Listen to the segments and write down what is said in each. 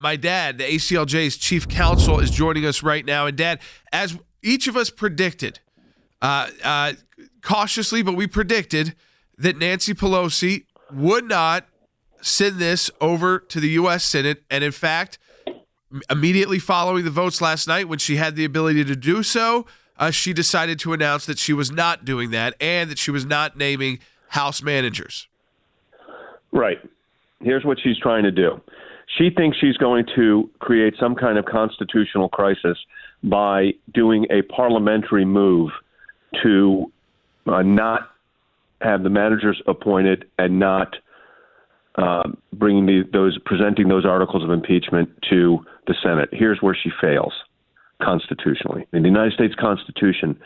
My dad, the ACLJ's chief counsel, is joining us right now. And Dad, as each of us predicted, cautiously, but we predicted that Nancy Pelosi would not send this over to the U.S. Senate. And in fact, immediately following the votes last night, when she had the ability to do so, she decided to announce that she was not doing that and that she was not naming House managers. Right. Here's what she's trying to do. She thinks she's going to create some kind of constitutional crisis by doing a parliamentary move to not have the managers appointed and not presenting those articles of impeachment to the Senate. Here's where she fails constitutionally. And the United States Constitution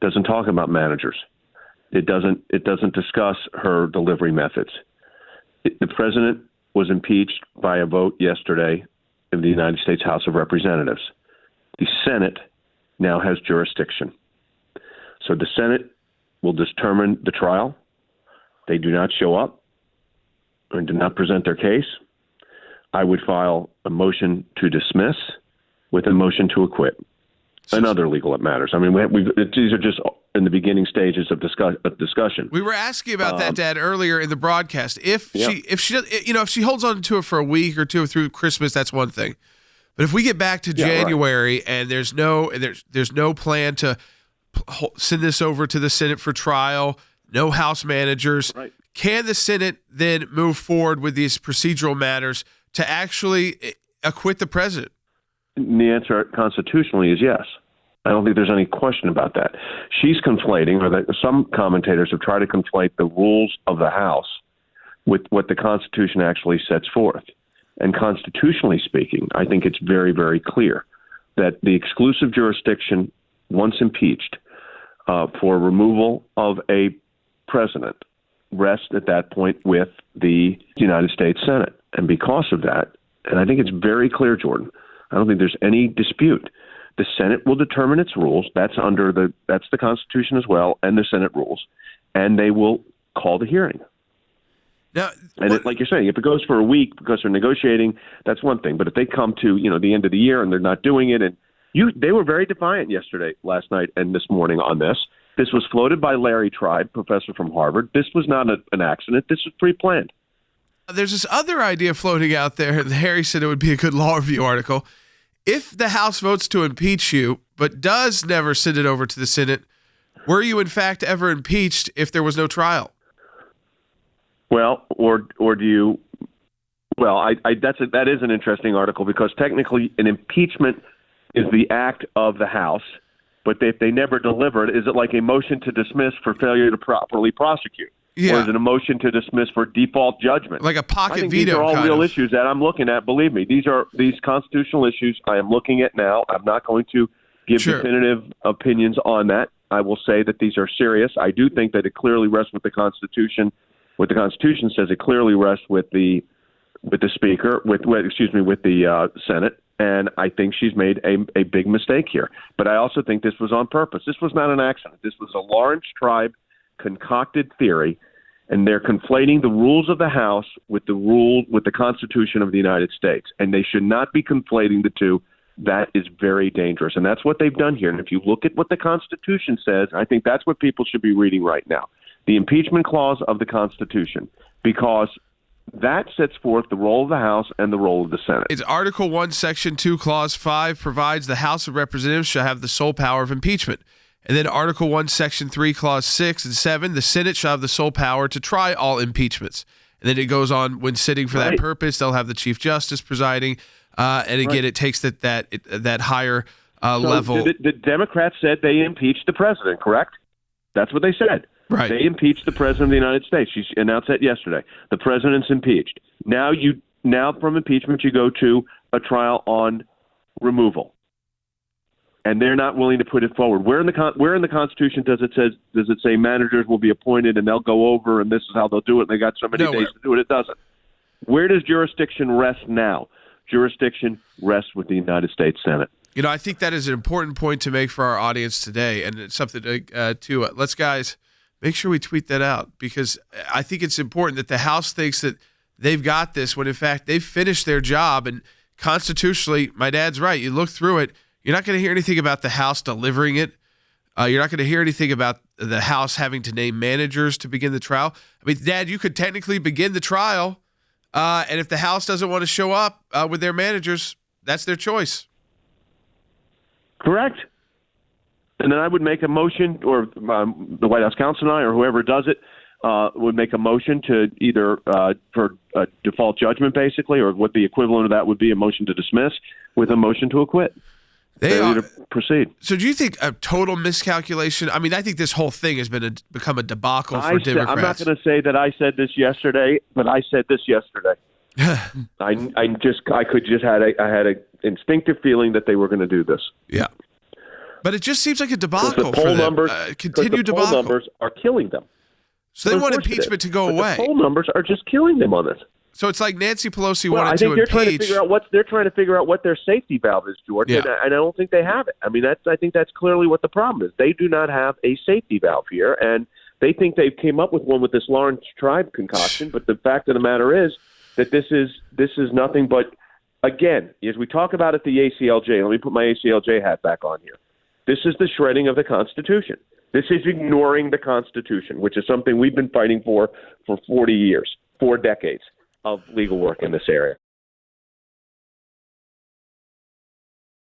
doesn't talk about managers. It doesn't discuss her delivery methods. The president was impeached by a vote yesterday in the United States House of Representatives. The Senate now has jurisdiction. So the Senate will determine the trial. They do not show up and do not present their case. I would file a motion to dismiss with a motion to acquit and other legal matters. I mean, these are just in the beginning stages of discussion. We were asking about that, Dad, earlier in the broadcast. If she holds on to it for a week or two through Christmas, that's one thing. But if we get back to January and there's no plan to send this over to the Senate for trial, no House managers, can the Senate then move forward with these procedural matters to actually acquit the president? The answer constitutionally is yes. I don't think there's any question about that. She's conflating, or that some commentators have tried to conflate the rules of the House with what the Constitution actually sets forth. And constitutionally speaking, I think it's very, very clear that the exclusive jurisdiction, once impeached, for removal of a president rests at that point with the United States Senate. And because of that, and I think it's very clear, Jordan, I don't think there's any dispute. The Senate will determine its rules. That's the Constitution as well, and the Senate rules, and they will call the hearing. Now, like you're saying, if it goes for a week because they're negotiating, that's one thing. But if they come to the end of the year and they're not doing it, and they were very defiant last night, and this morning on this. This was floated by Larry Tribe, professor from Harvard. This was not an accident. This was pre-planned. There's this other idea floating out there. Harry said it would be a good law review article. If the House votes to impeach you, but does never send it over to the Senate, were you in fact ever impeached if there was no trial? Well, or do you? Well, that is an interesting article because technically an impeachment is the act of the House, but if they never deliver it, is it like a motion to dismiss for failure to properly prosecute? Yeah. Or is it a motion to dismiss for default judgment? Like a pocket I think veto. These are all real issues that I'm looking at. Believe me, these constitutional issues I am looking at now. I'm not going to give definitive opinions on that. I will say that these are serious. I do think that it clearly rests with the Constitution. What the Constitution says, it clearly rests with the Speaker, with the Senate. And I think she's made a big mistake here. But I also think this was on purpose. This was not an accident. This was a Lawrence Tribe concocted theory, and they're conflating the rules of the House with the Constitution of the United States. And they should not be conflating the two. That is very dangerous. And that's what they've done here. And if you look at what the Constitution says, I think that's what people should be reading right now. The impeachment clause of the Constitution, because that sets forth the role of the House and the role of the Senate. It's Article 1, Section 2, Clause 5 provides the House of Representatives shall have the sole power of impeachment. And then Article 1, Section 3, Clause 6 and 7, the Senate shall have the sole power to try all impeachments. And then it goes on, when sitting for that purpose, they'll have the Chief Justice presiding. And again, it takes that higher level. The Democrats said they impeached the president, correct? That's what they said. Right. They impeached the president of the United States. She announced that yesterday. The president's impeached. Now from impeachment, you go to a trial on removal. And they're not willing to put it forward. Where in the Constitution does it say managers will be appointed and they'll go over and this is how they'll do it and they got so many days to do it? It doesn't. Where does jurisdiction rest now? Jurisdiction rests with the United States Senate. I think that is an important point to make for our audience today, and it's something to let's guys make sure we tweet that out, because I think it's important that the House thinks that they've got this when in fact they've finished their job and constitutionally, my dad's right. You look through it, you're not going to hear anything about the House delivering it. You're not going to hear anything about the House having to name managers to begin the trial. I mean, Dad, you could technically begin the trial, and if the House doesn't want to show up with their managers, that's their choice. Correct. And then I would make a motion, or the White House counsel and I, or whoever does it, would make a motion to either for a default judgment, basically, or what the equivalent of that would be, a motion to dismiss with a motion to acquit. They are to proceed. So do you think a total miscalculation? I mean, I think this whole thing has become a debacle for Democrats. I'm not going to say that I said this yesterday, but I said this yesterday. I had an instinctive feeling that they were going to do this. Yeah. But it just seems like a debacle for them. Continued debacle. Poll numbers are killing them. So they want impeachment to go away. The poll numbers are just killing them on this. So it's like Nancy Pelosi wanted to impeach. They're trying to figure out what their safety valve is, George, and I don't think they have it. I mean, I think that's clearly what the problem is. They do not have a safety valve here, and they think they came up with one with this Lawrence Tribe concoction. But the fact of the matter is that this is nothing but, again, as we talk about at the ACLJ. Let me put my ACLJ hat back on here. This is the shredding of the Constitution. This is ignoring the Constitution, which is something we've been fighting for 40 years, 4 decades of legal work in this area.